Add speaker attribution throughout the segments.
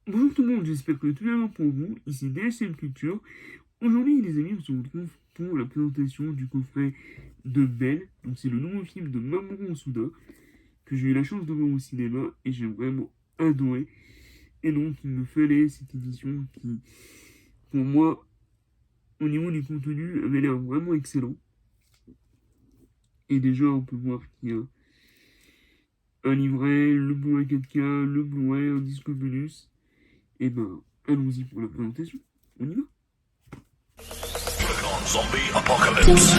Speaker 1: Bonjour tout le monde, j'espère que tout va bien pour vous. Ici DSM Culture. Aujourd'hui, les amis, on se retrouve pour la présentation du coffret de Belle. Donc, c'est le nouveau film de Mamoru Hosoda que j'ai eu la chance de voir au cinéma et j'ai vraiment adoré. Et donc, il me fallait cette édition qui, pour moi, au niveau du contenu, avait l'air vraiment excellent. Et déjà, on peut voir qu'il y a un livret, le Blu-ray 4K, le Blu-ray, un disque bonus. Et ben, allons-y pour la présentation. On y va.
Speaker 2: Zombie apocalypse.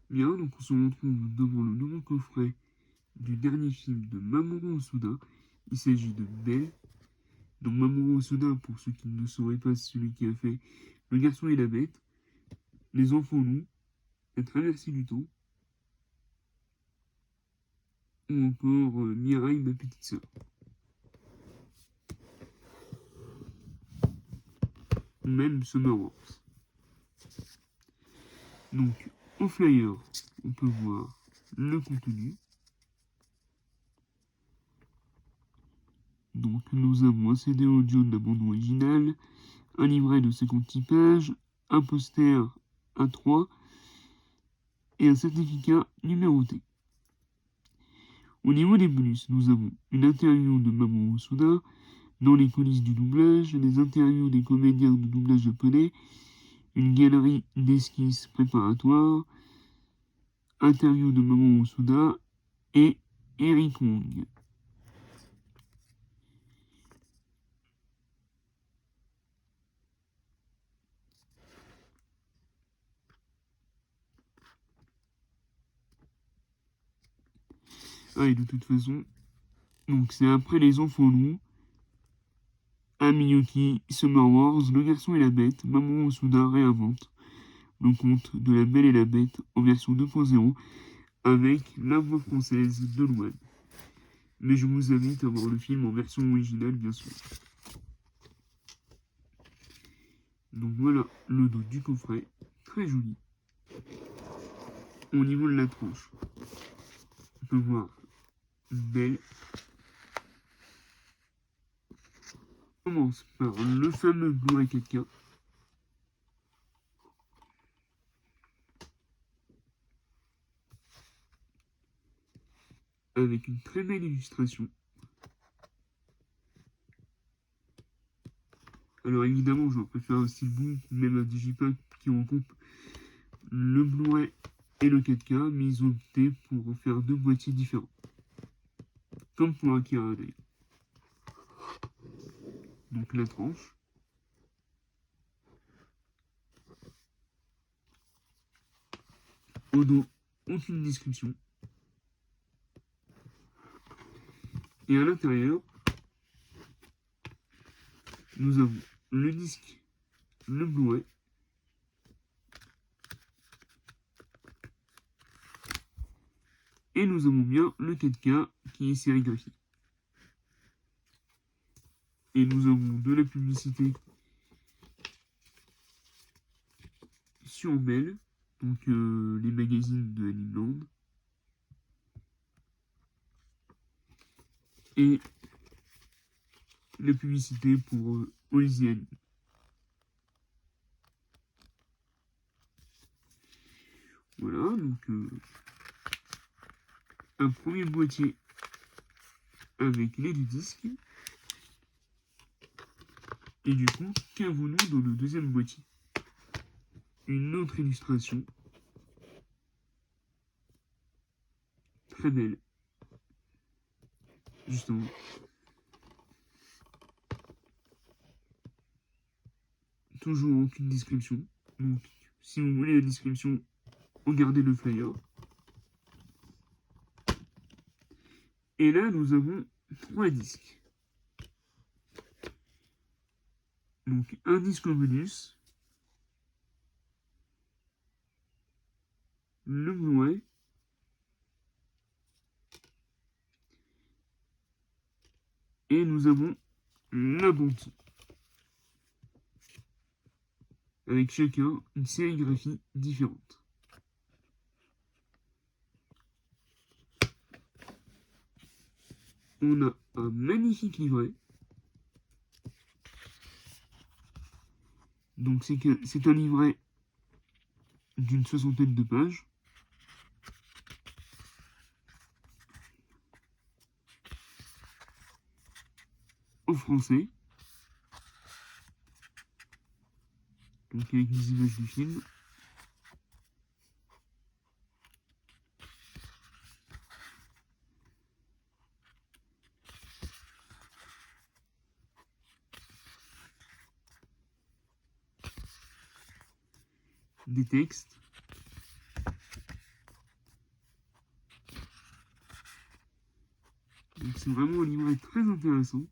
Speaker 1: Bien, donc on se retrouve devant le nouveau coffret du dernier film de Mamoru Hosoda. Il s'agit de Belle. Donc Mamoru Hosoda, pour ceux qui ne le sauraient pas, c'est celui qui a fait Le garçon et la bête, Les enfants loups, La traversée du temps, ou encore Mirai, ma petite sœur. Ou même Summer Wars. Donc, au flyer, on peut voir le contenu. Donc, nous avons un CD audio de la bande originale, un livret de 56 pages, un poster A3 et un certificat numéroté. Au niveau des bonus, nous avons une interview de Mamoru Hosoda dans les coulisses du doublage, des interviews des comédiens de doublage japonais, une galerie d'esquisses préparatoires, interview de Mamoru Hosoda et Eric Wong. Ah, et de toute façon, donc c'est après Les Enfants Loups, à Miyuki, Summer Wars, Le Garçon et la Bête, Mamoru Hosoda réinvente le conte de La Belle et la Bête en version 2.0 avec la voix française de Louane. Mais je vous invite à voir le film en version originale, bien sûr. Donc voilà le dos du coffret, très joli. Au niveau de la tranche, on peut voir Belle. On commence par le fameux Blu-ray 4K. Avec une très belle illustration. Alors évidemment, je préfère un steelbook, même un digipack qui regroupe le Blu-ray et le 4K, mais ils ont opté pour faire deux boîtiers différents. Comme pour Akira d'ailleurs. Donc la tranche. Au dos, aucune description. Et à l'intérieur, nous avons le disque, le Blu-ray, et nous avons bien le 4K qui est sérigraphié. Et nous avons de la publicité sur Bell, donc les magazines de Animeland. Et la publicité pour Olisian. Voilà, donc un premier boîtier avec les deux disques. Et du coup, qu'avons-nous dans le deuxième boîtier? Une autre illustration. Très belle. Justement. Toujours aucune description. Donc, si vous voulez la description, regardez le flyer. Et là, nous avons trois disques. Donc, un disque bonus, le Blu-ray, et nous avons la bande. avec chacun une sérigraphie différente. On a un magnifique livret. Donc c'est un livret d'une 60aine de pages. En français. Donc avec des images du film. Des textes. Donc c'est vraiment un livret très intéressant.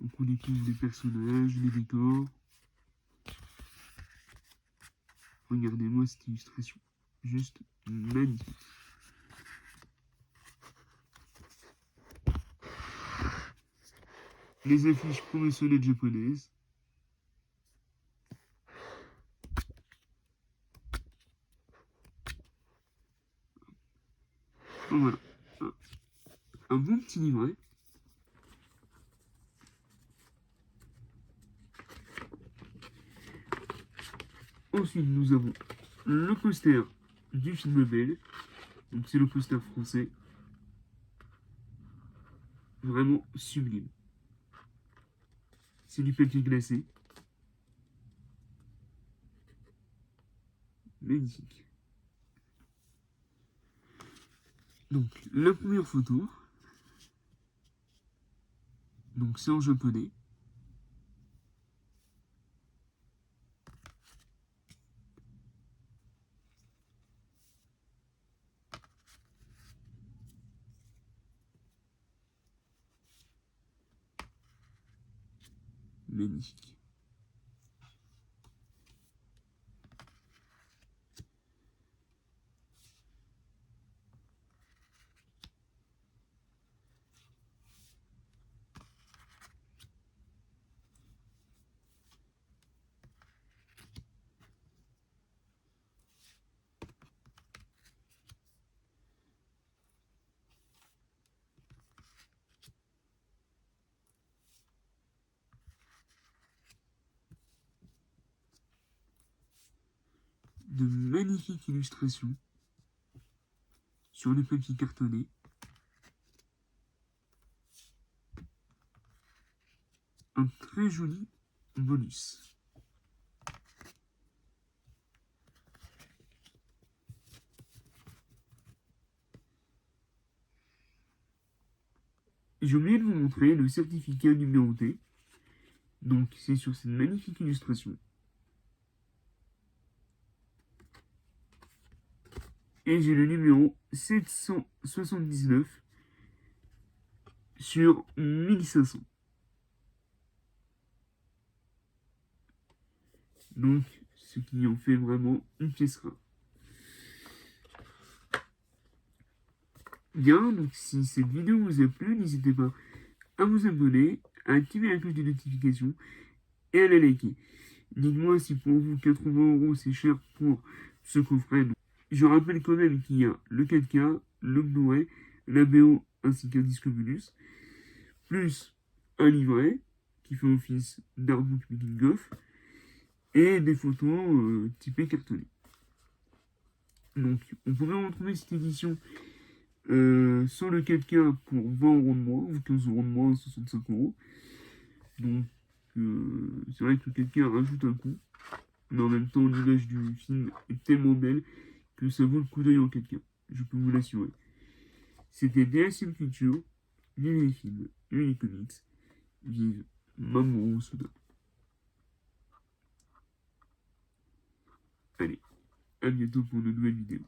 Speaker 1: Donc on découvre les personnages, les décors. Regardez-moi cette illustration. Juste magnifique. Les affiches promotionnelles japonaises. Donc voilà. Un bon petit livret. Ensuite, nous avons le poster du film Belle. Donc c'est le poster français. Vraiment sublime. C'est du papier glacé. Magnifique. Donc la première photo. Donc c'est en japonais. Magnifique. De magnifiques illustrations sur le papier cartonné. Un très joli bonus. J'ai oublié de vous montrer le certificat numéroté. Donc c'est sur cette magnifique illustration. Et j'ai le numéro 779 sur 1500. Donc, ce qui en fait vraiment une pièce rare. Bien, donc si cette vidéo vous a plu, n'hésitez pas à vous abonner, à activer la cloche de notification et à la liker. Dites-moi si pour vous 80 € c'est cher pour ce coffret. Je rappelle quand même qu'il y a le 4K, le Blu-ray, la BO ainsi qu'un disque bonus, plus un livret qui fait office d'artbook making of et des photos typées cartonnées. Donc on pourrait retrouver cette édition sans le 4K pour 20 € de moins, ou 15 € de moins, 65 €. Donc c'est vrai que le 4K rajoute un coût, mais en même temps l'image du film est tellement belle que ça vaut le coup d'œil en 4K, je peux vous l'assurer. C'était DSM Culture, vive les films, vive les comics, vive Mamoru Hosoda. Allez, à bientôt pour de nouvelles vidéos.